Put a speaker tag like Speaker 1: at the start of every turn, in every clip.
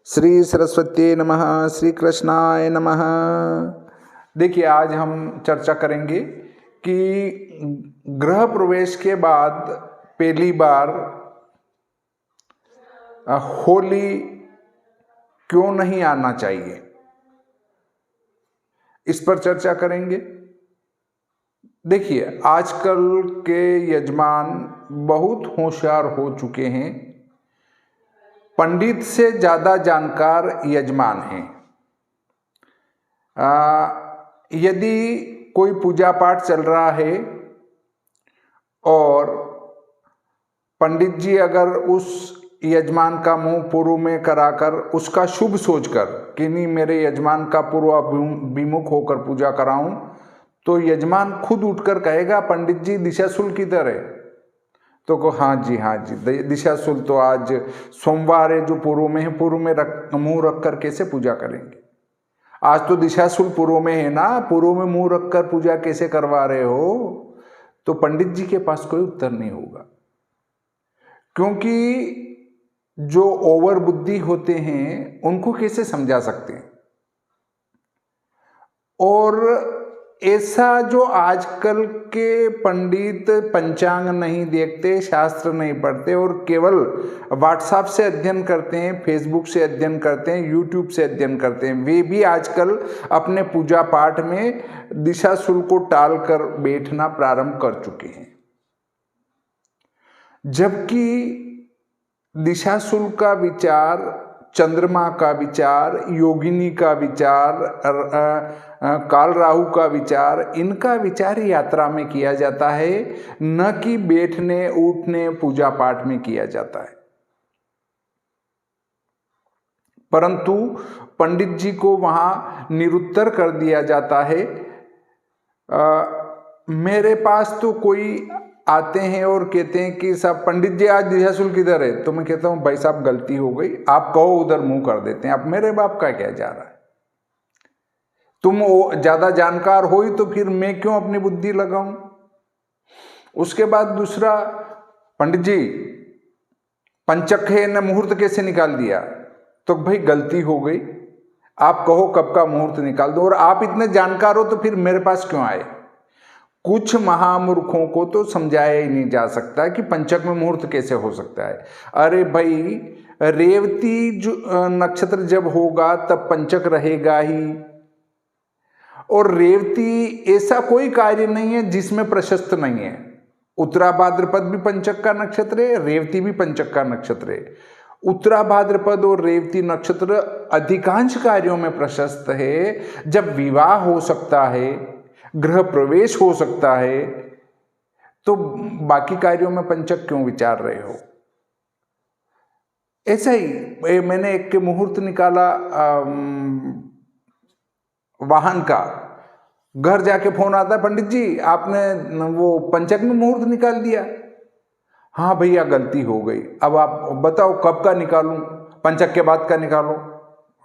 Speaker 1: श्री सरस्वती नमः, श्री कृष्णाय नमः। देखिए, आज हम चर्चा करेंगे कि गृह प्रवेश के बाद पहली बार होली क्यों नहीं आना चाहिए, इस पर चर्चा करेंगे। देखिए, आजकल के यजमान बहुत होशियार हो चुके हैं, पंडित से ज़्यादा जानकार यजमान हैं। यदि कोई पूजा पाठ चल रहा है और पंडित जी अगर उस यजमान का मुंह पूर्व में कराकर उसका शुभ सोचकर कि नहीं मेरे यजमान का पूर्वाभिमुख होकर पूजा कराऊं, तो यजमान खुद उठकर कहेगा पंडित जी दिशाशूल किधर है, तो को हाँ जी दिशाशूल तो आज सोमवार है जो पूर्व में है, पूर्व में मुंह रख कर कैसे पूजा करेंगे। आज तो दिशाशूल पूर्व में है ना, पूर्व में मुंह रख कर पूजा कैसे करवा रहे हो। तो पंडित जी के पास कोई उत्तर नहीं होगा, क्योंकि जो ओवर बुद्धि होते हैं उनको कैसे समझा सकते हैं। और ऐसा जो आजकल के पंडित पंचांग नहीं देखते, शास्त्र नहीं पढ़ते और केवल व्हाट्सएप से अध्ययन करते हैं, फेसबुक से अध्ययन करते हैं, यूट्यूब से अध्ययन करते हैं, वे भी आजकल अपने पूजा पाठ में दिशाशूल को टालकर बैठना प्रारंभ कर चुके हैं। जबकि दिशाशूल का विचार, चंद्रमा का विचार, योगिनी का विचार, काल राहु का विचार, इनका विचार यात्रा में किया जाता है, न कि बैठने उठने पूजा पाठ में किया जाता है। परंतु पंडित जी को वहां निरुत्तर कर दिया जाता है। मेरे पास तो कोई आते हैं और कहते हैं कि साहब पंडित जी आज दिशाशूल किधर है, तो मैं कहता हूं भाई साहब गलती हो गई, आप कहो उधर मुंह कर देते हैं, अब मेरे बाप का क्या जा रहा है। तुम ज्यादा जानकार हो ही तो फिर मैं क्यों अपनी बुद्धि लगाऊं। उसके बाद दूसरा, पंडित जी पंचक है न मुहूर्त कैसे निकाल दिया, तो भाई गलती हो गई, आप कहो कब का मुहूर्त निकाल दो, और आप इतने जानकार हो तो फिर मेरे पास क्यों आए। कुछ महामूर्खों को तो समझाया ही नहीं जा सकता कि पंचक में मुहूर्त कैसे हो सकता है। अरे भाई, रेवती जो नक्षत्र जब होगा तब पंचक रहेगा ही, और रेवती ऐसा कोई कार्य नहीं है जिसमें प्रशस्त नहीं है। उत्तरा भाद्रपद भी पंचक का नक्षत्र है, रेवती भी पंचक का नक्षत्र है। उत्तरा भाद्रपद और रेवती नक्षत्र अधिकांश कार्यों में प्रशस्त है। जब विवाह हो सकता है, गृह प्रवेश हो सकता है, तो बाकी कार्यों में पंचक क्यों विचार रहे हो। ऐसा ही मैंने एक मुहूर्त निकाला वाहन का, घर जाके फोन आता है पंडित जी आपने वो पंचक में मुहूर्त निकाल दिया। हाँ भैया गलती हो गई, अब आप बताओ कब का निकालूं, पंचक के बाद का निकालो।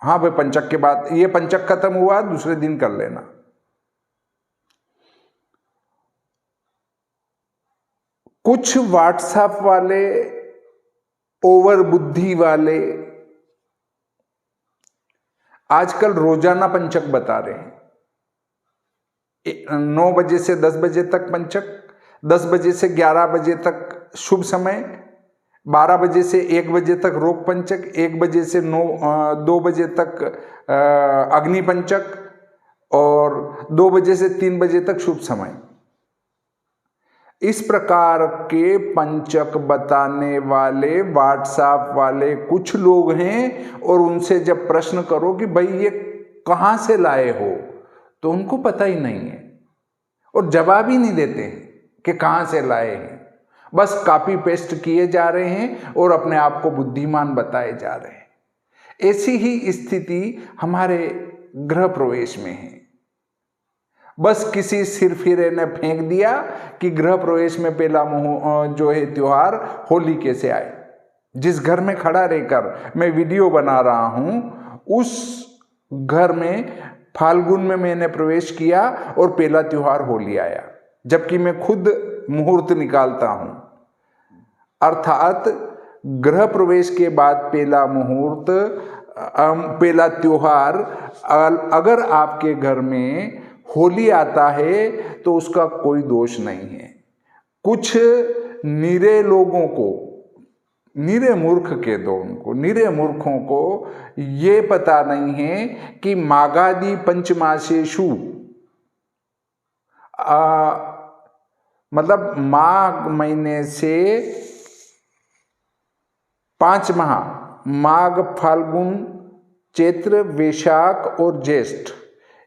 Speaker 1: हाँ भाई पंचक के बाद, ये पंचक खत्म हुआ दूसरे दिन कर लेना। कुछ व्हाट्सएप वाले ओवर बुद्धि वाले आजकल रोजाना पंचक बता रहे हैं। 9 बजे से 10 बजे तक पंचक, 10 बजे से 11 बजे तक शुभ समय, 12 बजे से 1 बजे तक रोग पंचक, 1 बजे से 2 बजे तक अग्नि पंचक, और 2 बजे से 3 बजे तक शुभ समय। इस प्रकार के पंचक बताने वाले व्हाट्सएप वाले कुछ लोग हैं, और उनसे जब प्रश्न करो कि भाई ये कहां से लाए हो, तो उनको पता ही नहीं है और जवाब ही नहीं देते हैं कि कहां से लाए हैं। बस कॉपी पेस्ट किए जा रहे हैं और अपने आप को बुद्धिमान बताए जा रहे हैं। ऐसी ही स्थिति हमारे गृह प्रवेश में है। बस किसी सिरफिरे ने फेंक दिया कि गृह प्रवेश में पहला जो है त्योहार होली कैसे आए। जिस घर में खड़ा रहकर मैं वीडियो बना रहा हूं, उस घर में फाल्गुन में मैंने प्रवेश किया और पहला त्योहार होली आया, जबकि मैं खुद मुहूर्त निकालता हूं। अर्थात गृह प्रवेश के बाद पहला मुहूर्त, पहला त्योहार, अगर आपके घर में होली आता है तो उसका कोई दोष नहीं है। कुछ निरे लोगों को, निरे मूर्ख के दो उनको, निरे मूर्खों को ये पता नहीं है कि माघादि पंचमासेषु, मतलब माघ महीने से 5 माह, माघ, फाल्गुन, चैत्र, वैशाख और ज्येष्ठ,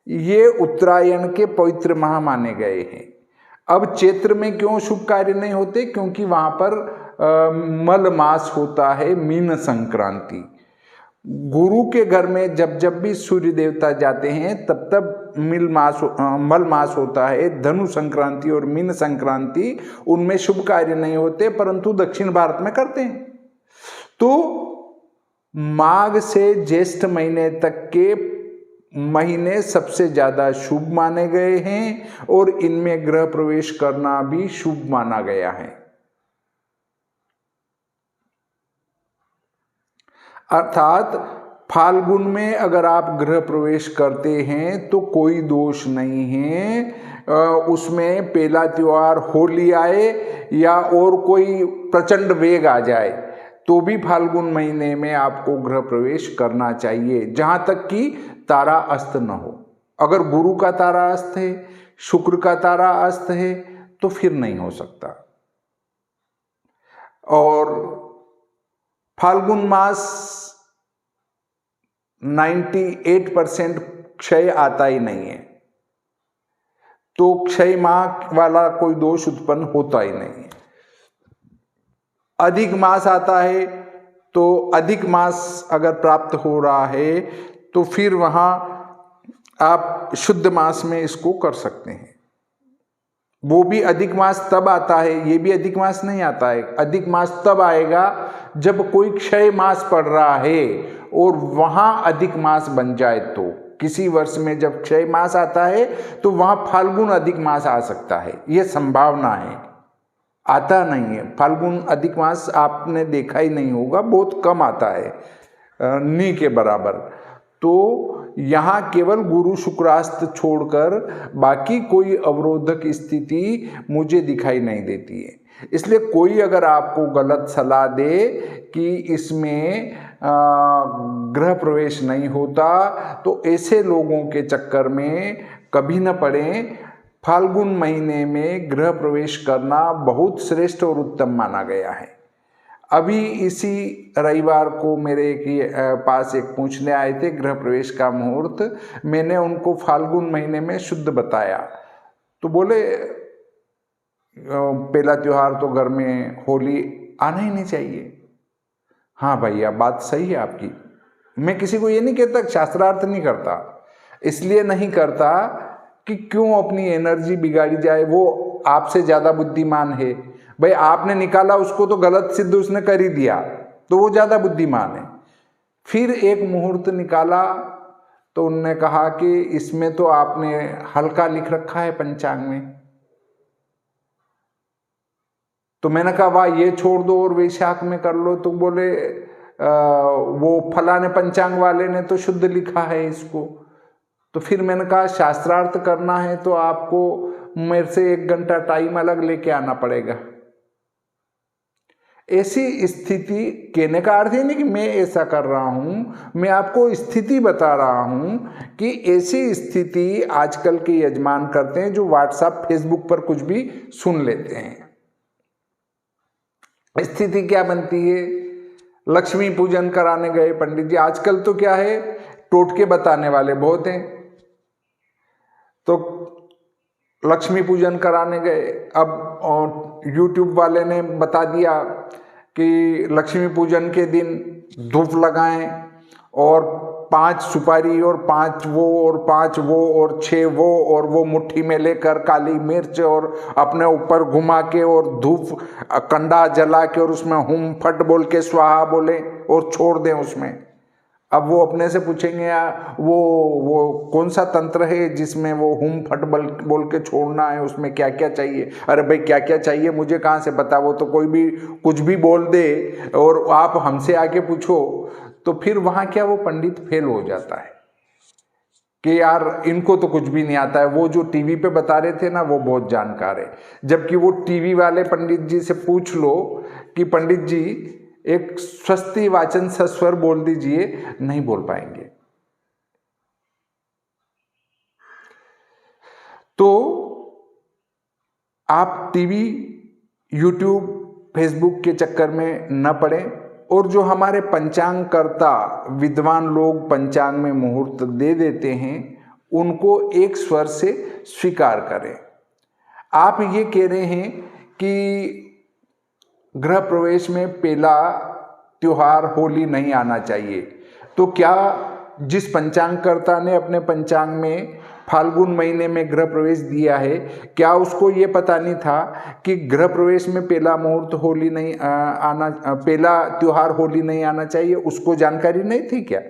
Speaker 1: ये उत्तरायण के पवित्र माह माने गए हैं। अब चैत्र में क्यों शुभ कार्य नहीं होते? क्योंकि वहां पर मल मास होता है, मीन संक्रांति। गुरु के घर में जब जब भी सूर्य देवता जाते हैं तब तब मल मास होता है। धनु संक्रांति और मीन संक्रांति, उनमें शुभ कार्य नहीं होते, परंतु दक्षिण भारत में करते हैं। तो माघ से ज्येष्ठ महीने तक के महीने सबसे ज्यादा शुभ माने गए हैं और इनमें गृह प्रवेश करना भी शुभ माना गया है। अर्थात फाल्गुन में अगर आप गृह प्रवेश करते हैं तो कोई दोष नहीं है। उसमें पहला त्योहार होली आए या और कोई प्रचंड वेग आ जाए तो भी फाल्गुन महीने में आपको गृह प्रवेश करना चाहिए, जहां तक कि तारा अस्त न हो। अगर गुरु का तारा अस्त है, शुक्र का तारा अस्त है, तो फिर नहीं हो सकता। और फाल्गुन मास 98% क्षय आता ही नहीं है, तो क्षय माह वाला कोई दोष उत्पन्न होता ही नहीं है। अधिक मास आता है तो अधिक मास अगर प्राप्त हो रहा है तो फिर वहां आप शुद्ध मास में इसको कर सकते हैं। वो भी अधिक मास तब आता है, ये भी अधिक मास नहीं आता है। अधिक मास तब आएगा जब कोई क्षय मास पड़ रहा है और वहां अधिक मास बन जाए। तो किसी वर्ष में जब क्षय मास आता है तो वहां फाल्गुन अधिक मास आ सकता है, यह संभावना है। आता नहीं है फाल्गुन अधिक मास, आपने देखा ही नहीं होगा, बहुत कम आता है, नी के बराबर। तो यहाँ केवल गुरु शुक्रास्त छोड़कर बाकी कोई अवरोधक स्थिति मुझे दिखाई नहीं देती है। इसलिए कोई अगर आपको गलत सलाह दे कि इसमें गृह प्रवेश नहीं होता, तो ऐसे लोगों के चक्कर में कभी न पड़ें। फाल्गुन महीने में गृह प्रवेश करना बहुत श्रेष्ठ और उत्तम माना गया है। अभी इसी रविवार को मेरे पास एक पूछने आए थे गृह प्रवेश का मुहूर्त। मैंने उनको फाल्गुन महीने में शुद्ध बताया, तो बोले पहला त्योहार तो घर में होली आना ही नहीं चाहिए। हाँ भैया, बात सही है आपकी। मैं किसी को ये नहीं कहता, शास्त्रार्थ नहीं करता, इसलिए नहीं करता कि क्यों अपनी एनर्जी बिगाड़ी जाए। वो आपसे ज्यादा बुद्धिमान है भाई, आपने निकाला उसको तो गलत सिद्ध उसने कर ही दिया, तो वो ज्यादा बुद्धिमान है। फिर एक मुहूर्त निकाला तो उन्होंने कहा कि इसमें तो आपने हल्का लिख रखा है पंचांग में। तो मैंने कहा वाह, ये छोड़ दो और वैशाख में कर लो। तो बोले वो फलाने पंचांग वाले ने तो शुद्ध लिखा है इसको। तो फिर मैंने कहा शास्त्रार्थ करना है तो आपको मेरे से 1 घंटा टाइम अलग लेके आना पड़ेगा। ऐसी स्थिति, कहने का अर्थ है नहीं कि मैं ऐसा कर रहा हूं, मैं आपको स्थिति बता रहा हूं कि ऐसी स्थिति आजकल के यजमान करते हैं जो व्हाट्सएप फेसबुक पर कुछ भी सुन लेते हैं। स्थिति क्या बनती है? लक्ष्मी पूजन कराने गए पंडित जी। आजकल तो क्या है, टोटके बताने वाले बहुत हैं। तो लक्ष्मी पूजन कराने गए, अब यूट्यूब वाले ने बता दिया कि लक्ष्मी पूजन के दिन धूप लगाएं और 5 सुपारी और 5 वो और 5 वो और 6 वो और वो मुट्ठी में लेकर काली मिर्च और अपने ऊपर घुमा के और धूप कंडा जला के और उसमें हुम फट बोल के स्वाहा बोले और छोड़ दें उसमें। अब वो अपने से पूछेंगे वो कौन सा तंत्र है जिसमें वो हुम फट बोल के छोड़ना है, उसमें क्या क्या चाहिए। अरे भाई क्या क्या चाहिए मुझे कहाँ से पता, वो तो कोई भी कुछ भी बोल दे और आप हमसे आके पूछो, तो फिर वहाँ क्या वो पंडित फेल हो जाता है कि यार इनको तो कुछ भी नहीं आता है, वो जो टीवी पे बता रहे थे ना वो बहुत जानकार है। जबकि वो टीवी वाले पंडित जी से पूछ लो कि पंडित जी एक स्वस्ति वाचन सस्वर बोल दीजिए, नहीं बोल पाएंगे। तो आप टीवी, यूट्यूब, फेसबुक के चक्कर में न पड़े और जो हमारे पंचांगकर्ता विद्वान लोग पंचांग में मुहूर्त दे देते हैं उनको एक स्वर से स्वीकार करें। आप ये कह रहे हैं कि गृह प्रवेश में पहला त्योहार होली नहीं आना चाहिए, तो क्या जिस पंचांगकर्ता ने अपने पंचांग में फाल्गुन महीने में गृह प्रवेश दिया है, क्या उसको ये पता नहीं था कि गृह प्रवेश में पहला मुहूर्त होली नहीं पहला त्योहार होली नहीं आना चाहिए? उसको जानकारी नहीं थी क्या?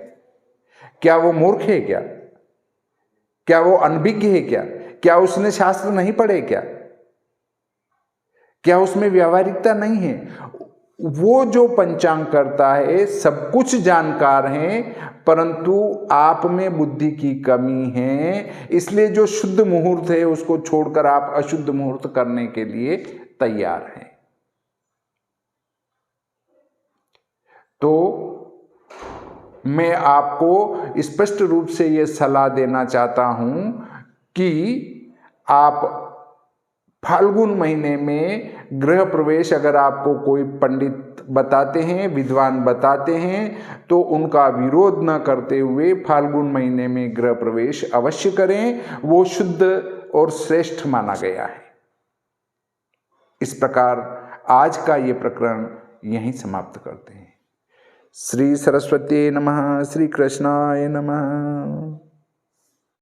Speaker 1: क्या वो मूर्ख है क्या? क्या वो अनभिज्ञ है क्या? क्या उसने शास्त्र नहीं पढ़े क्या? क्या उसमें व्यावहारिकता नहीं है? वो जो पंचांग करता है सब कुछ जानकार हैं, परंतु आप में बुद्धि की कमी है, इसलिए जो शुद्ध मुहूर्त है उसको छोड़कर आप अशुद्ध मुहूर्त करने के लिए तैयार हैं। तो मैं आपको स्पष्ट रूप से ये सलाह देना चाहता हूं कि आप फाल्गुन महीने में गृह प्रवेश अगर आपको कोई पंडित बताते हैं, विद्वान बताते हैं, तो उनका विरोध न करते हुए फाल्गुन महीने में गृह प्रवेश अवश्य करें, वो शुद्ध और श्रेष्ठ माना गया है। इस प्रकार आज का ये प्रकरण यहीं समाप्त करते हैं। श्री सरस्वती नमः। श्री कृष्णाय नमः।